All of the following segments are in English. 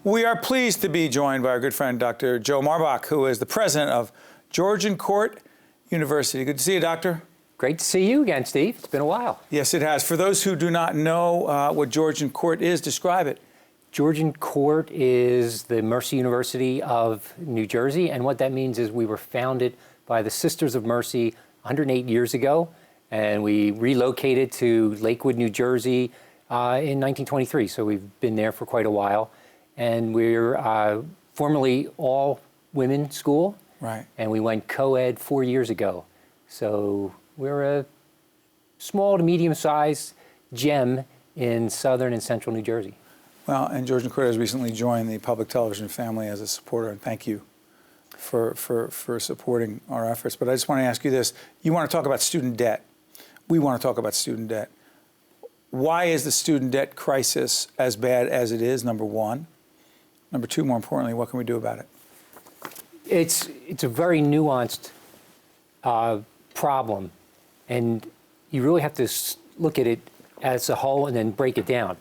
We are pleased to be joined by our good friend, Dr. Joe Marbach, who is the president of Georgian University. Good to see you, Doctor. Great to see you again, Steve. It's been a while. Yes, it has. For those who do not know what Georgian is, describe it. Georgian is the Mercy University of New Jersey, and what that means is we were founded by the Sisters of Mercy 108 years ago, and we relocated to Lakewood, New Jersey in 1923, so we've been there for quite a while. And we're formerly all-women school, right? And we went co-ed 4 years ago. So we're a small to medium-sized gem in southern and central New Jersey. Well, and Georgian has recently joined the public television family as a supporter, and thank you for supporting our efforts. But I just want to ask you this. You want to talk about student debt. We want to talk about student debt. Why is the student debt crisis as bad as it is, number one? Number two, more importantly, what can we do about it? It's a very nuanced problem, and you really have to look at it as a whole and then break it down.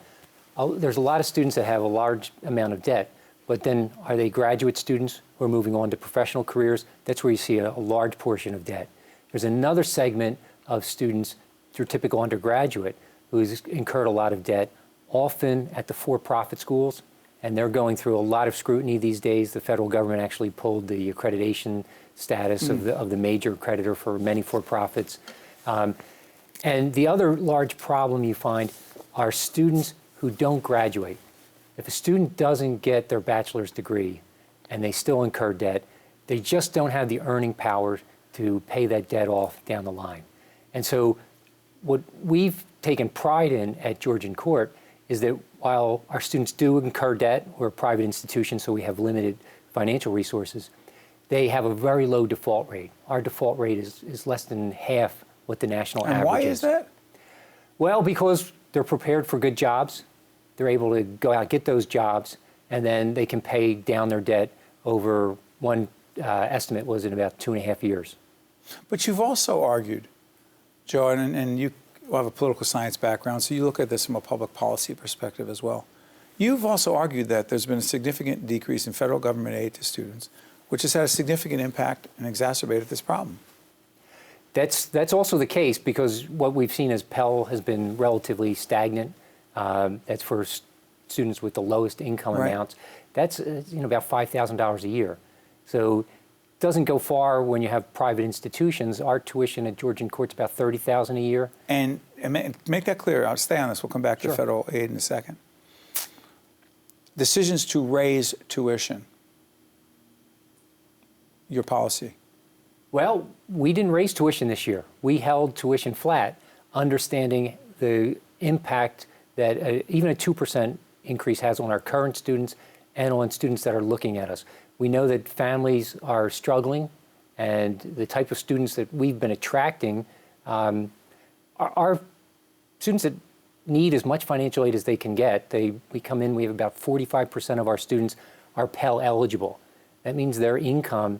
There's a lot of students that have a large amount of debt, but then are they graduate students who are moving on to professional careers? That's where you see a large portion of debt. There's another segment of students, your typical undergraduate, who's incurred a lot of debt, often at the for-profit schools, and they're going through a lot of scrutiny these days. The federal government actually pulled the accreditation status of the major accreditor for many for-profits. And the other large problem you find are students who don't graduate. If a student doesn't get their bachelor's degree and they still incur debt, they just don't have the earning power to pay that debt off down the line. And so what we've taken pride in at Georgian is that while our students do incur debt, we're a private institution, so we have limited financial resources, they have a very low default rate. Our default rate is less than half what the national average is. And why is that? Well, because they're prepared for good jobs. They're able to go out and get those jobs, and then they can pay down their debt over, one estimate was in about 2.5 years. But you've also argued, Joe, and you have a political science background, so you look at this from a public policy perspective as well. You've also argued that there's been a significant decrease in federal government aid to students, which has had a significant impact and exacerbated this problem. That's also the case, because what we've seen is Pell has been relatively stagnant. That's for students with the lowest income amounts. That's about $5,000 a year. So it doesn't go far when you have private institutions. Our tuition at Georgian is about $30,000 a year. And make that clear. I'll stay on this. We'll come back to federal aid in a second. Decisions to raise tuition. Your policy. Well, we didn't raise tuition this year. We held tuition flat, understanding the impact that even a 2% increase has on our current students and on students that are looking at us. We know that families are struggling, and the type of students that we've been attracting are students that need as much financial aid as they can get. We come in, we have about 45% of our students are Pell eligible. That means their income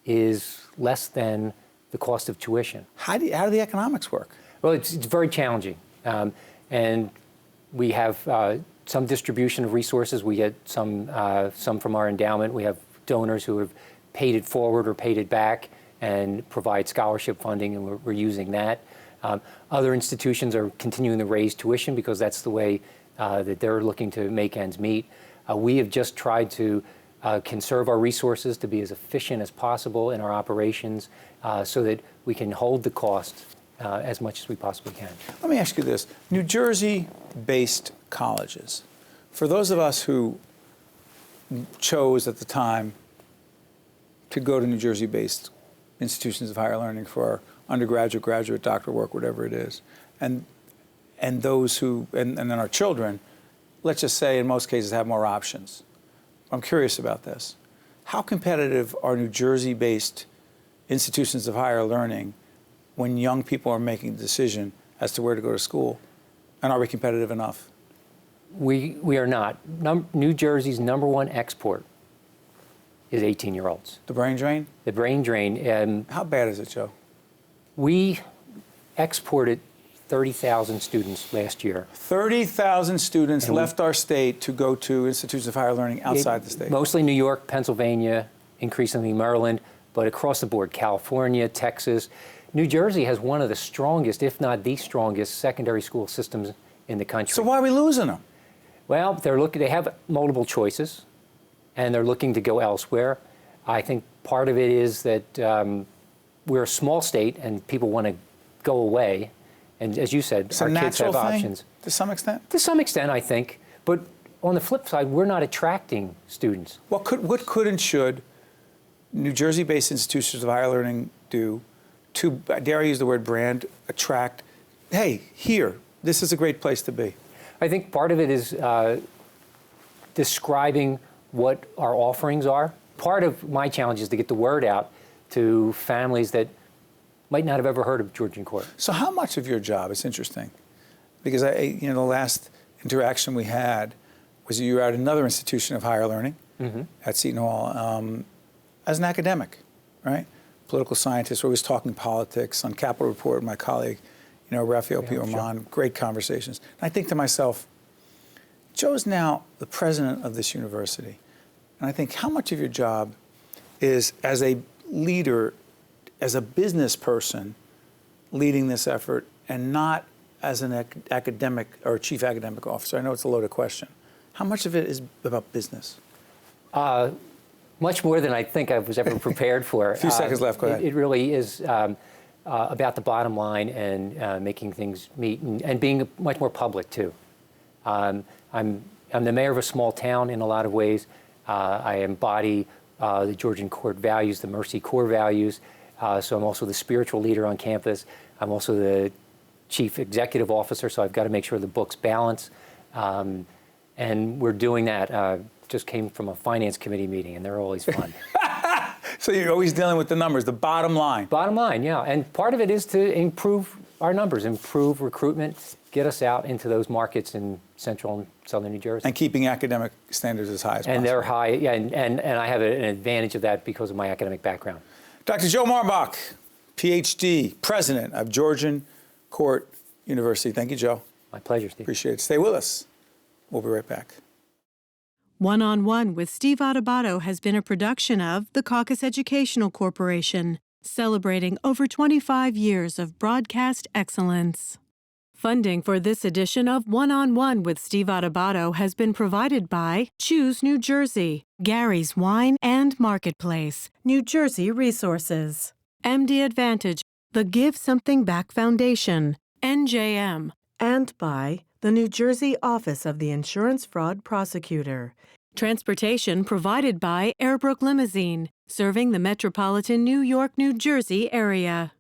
is less than the cost of tuition. How do the economics work? Well, it's very challenging. And we have some distribution of resources. We get some from our endowment. We have donors who have paid it forward or paid it back and provide scholarship funding, and we're using that. Other institutions are continuing to raise tuition because that's the way that they're looking to make ends meet. We have just tried to conserve our resources to be as efficient as possible in our operations so that we can hold the cost as much as we possibly can. Let me ask you this. New Jersey-based colleges, for those of us who chose at the time to go to New Jersey-based institutions of higher learning for our undergraduate, graduate, doctoral work, whatever it is, and those who, and then our children, let's just say in most cases have more options. I'm curious about this. How competitive are New Jersey-based institutions of higher learning when young people are making the decision as to where to go to school? And are we competitive enough? We are not. New Jersey's #1 export is 18-year-olds. The brain drain? The brain drain. How bad is it, Joe? We exported 30,000 students last year. 30,000 students left our state to go to institutions of higher learning outside the state. Mostly New York, Pennsylvania, increasingly Maryland, but across the board, California, Texas. New Jersey has one of the strongest, if not the strongest, secondary school systems in the country. So why are we losing them? Well, they have multiple choices, and they're looking to go elsewhere. I think part of it is that we're a small state, and people want to go away. And as you said, our kids have options. To some extent? To some extent, I think. But on the flip side, we're not attracting students. What could and should New Jersey-based institutions of higher learning do to, dare I use the word brand, attract, hey, here, this is a great place to be? I think part of it is describing what our offerings are. Part of my challenge is to get the word out to families that might not have ever heard of Georgian Court. So how much of your job, it's interesting, because the last interaction we had was you were at another institution of higher learning at Seton Hall as an academic, right? Political scientist, we're always talking politics. On Capitol Report, my colleague, Raphael P. Orman, great conversations. And I think to myself, Joe's now the president of this university. And I think how much of your job is as a leader, as a business person, leading this effort, and not as an academic or chief academic officer? I know it's a loaded question. How much of it is about business? Much more than I think I was ever prepared for. A few seconds left, go ahead. It really is about the bottom line and making things meet and being much more public, too. I'm the mayor of a small town in a lot of ways. I embody the Georgian Court values, the Mercy core values. So I'm also the spiritual leader on campus. I'm also the chief executive officer, so I've got to make sure the books balance. And we're doing that. Just came from a finance committee meeting, and they're always fun. So you're always dealing with the numbers, the bottom line. Bottom line, yeah. And part of it is to improve our numbers, improve recruitment, get us out into those markets in central and southern New Jersey. And keeping academic standards as high as possible. And they're high, yeah, and I have an advantage of that because of my academic background. Dr. Joe Marbach, PhD, president of Georgian Court University. Thank you, Joe. My pleasure, Steve. Appreciate it. Stay with us. We'll be right back. One-on-One with Steve Adubato has been a production of the Caucus Educational Corporation, celebrating over 25 years of broadcast excellence. Funding for this edition of One-on-One with Steve Adubato has been provided by Choose New Jersey, Gary's Wine and Marketplace, New Jersey Resources, MD Advantage, the Give Something Back Foundation, NJM, and by the New Jersey Office of the Insurance Fraud Prosecutor. Transportation provided by Airbrook Limousine, serving the metropolitan New York, New Jersey area.